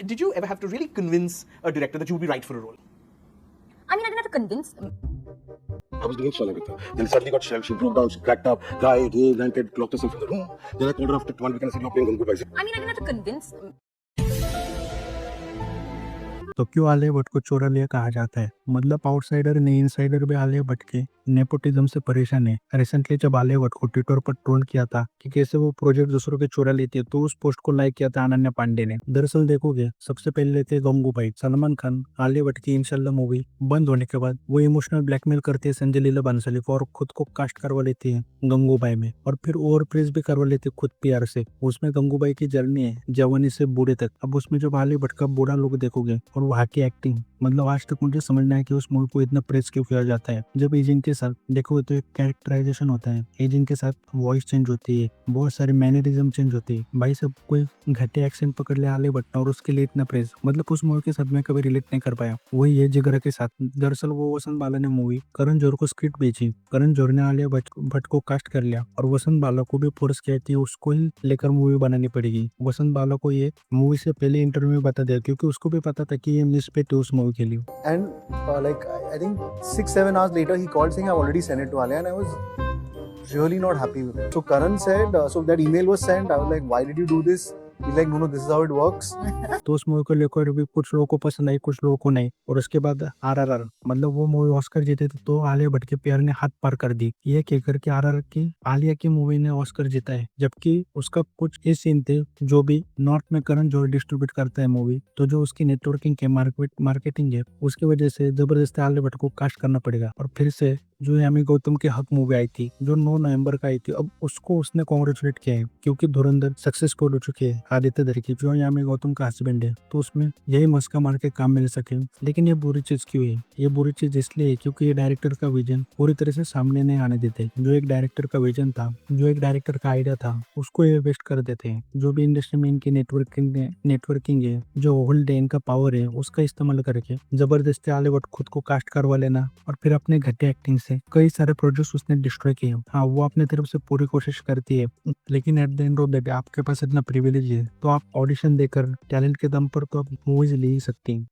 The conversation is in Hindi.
Did you ever have to really convince a director that you would be right for a role? I mean, I didn't have to convince. I was doing solo with her. Then suddenly got shelled. She broke down. She cracked up. Cried, raved, ranted, locked herself in the room. Then I called her after 1 week and said, "You're playing Gangu Bai." I mean, I didn't have to convince. तो क्यों आलिया भट्ट को चोरा लिया कहा जाता है? मतलब आउटसाइडर ने इनसाइडर भी आलिया भट्ट के नेपोटिज्म से परेशान है। रिसेंटली जब आलिया भट्ट को ट्विटर पर ट्रोल किया था कि कैसे वो प्रोजेक्ट दूसरों के चोरा लेती है, तो उस पोस्ट को लाइक किया था अनन्या पांडे ने। दरअसल देखोगे, सबसे पहले लेते हैं गंगूबाई। सलमान खान आलिया भट्ट की इंशाल्लाह मूवी बंद होने के बाद वो इमोशनल ब्लैकमेल करती है संजय लीला बंसल को और खुद को कास्ट करवा लेती है गंगूबाई में, और फिर ओवर प्रेस भी करवा लेती है खुद पीआर से। उसमें गंगूबाई की जर्नी है जवानी से बूढ़े तक। अब उसमें जब आलिया भट्ट का बूढ़ा लोग देखोगे और वहाँ की एक्टिंग, मतलब आज तक मुझे समझना है कि उस मूवी को इतना प्रेस क्यों किया जाता है। जब एजेंट के साथ देखोगे तो एक कैरेक्टराइजेशन होता है, एजेंट के साथ वॉइस चेंज होती है, बहुत सारे मैनरिज्म चेंज होती है। भाई सब कोई घटिया एक्सेंट पकड़ ले आलिया भट्ट और उसके लिए इतना प्रेस, मतलब उस मूवी के साथ मैं कभी रिलेट नहीं कर पाया। वही है जिगर के साथ। दरअसल वो वसंत बाला ने मूवी करण जौहर को स्क्रिप्ट भेजी, करण जौहर ने आलिया भट्ट को कास्ट कर लिया और वसंत बाला को भी फोर्स किया कि उसको ही लेकर मूवी बनानी पड़ेगी। वसंत बाला को ये मूवी से पहले इंटरव्यू में बता दिया, क्योंकि उसको भी पता था कि ये मिसपेट है उस मूवी के लिए। And like I think 6-7 hours later, he called saying I've already sent it to Alia, and I was really not happy with it. So Karan said, so that email was sent. I was like, why did you do this? He's like, no, this is how it works. तो उस मूवी को लेकर भी कुछ लोगों को पसंद आई, कुछ लोगों को नहीं। और उसके बाद आरआरआर, मतलब वो मूवी ऑस्कर जीते थे तो आलिया भट्ट के प्यार ने हाथ पार कर दी। ये कहकर के आरआरआर की आलिया की मूवी ने ऑस्कर जीता है, जबकि उसका कुछ ये सीन थे जो भी नॉर्थ में करण जौहर डिस्ट्रीब्यूट करता है मूवी, तो जो उसकी नेटवर्किंग के मार्केटिंग है उसकी वजह से जबरदस्ती आलिया भट्ट को कास्ट करना पड़ेगा। और फिर से जो यामी गौतम की हक मूवी आई थी जो 9 नवंबर का आई थी, अब उसको उसने कॉन्ग्रेचुलेट किया है क्योंकि धुरंधर सक्सेसफुल हो चुकी है। आदित्य दर्की जो यामी गौतम का हस्बैंड है, तो उसमें यही मस्का मार के काम मिल सके। लेकिन ये बुरी चीज क्यों है? ये बुरी चीज इसलिए है क्योंकि ये डायरेक्टर का विजन पूरी तरह से सामने नहीं आने देते। जो एक डायरेक्टर का विजन था, जो एक डायरेक्टर का आइडिया था, उसको ये वेस्ट कर देते हैं। जो भी इंडस्ट्री में इनकी नेटवर्किंग है, जो होल्ड है, इनका पावर है, उसका इस्तेमाल करके जबरदस्ती आलिया भट्ट खुद को कास्ट करवा लेना और फिर अपने घटिया एक्टिंग से कई सारे प्रोजेक्ट्स उसने डिस्ट्रॉय किए। हाँ, वो अपने तरफ से पूरी कोशिश करती है, लेकिन at the end of the day आपके पास इतना प्रिविलेज है तो आप ऑडिशन देकर टैलेंट के दम पर तो आप मूवीज ले ही सकती हैं।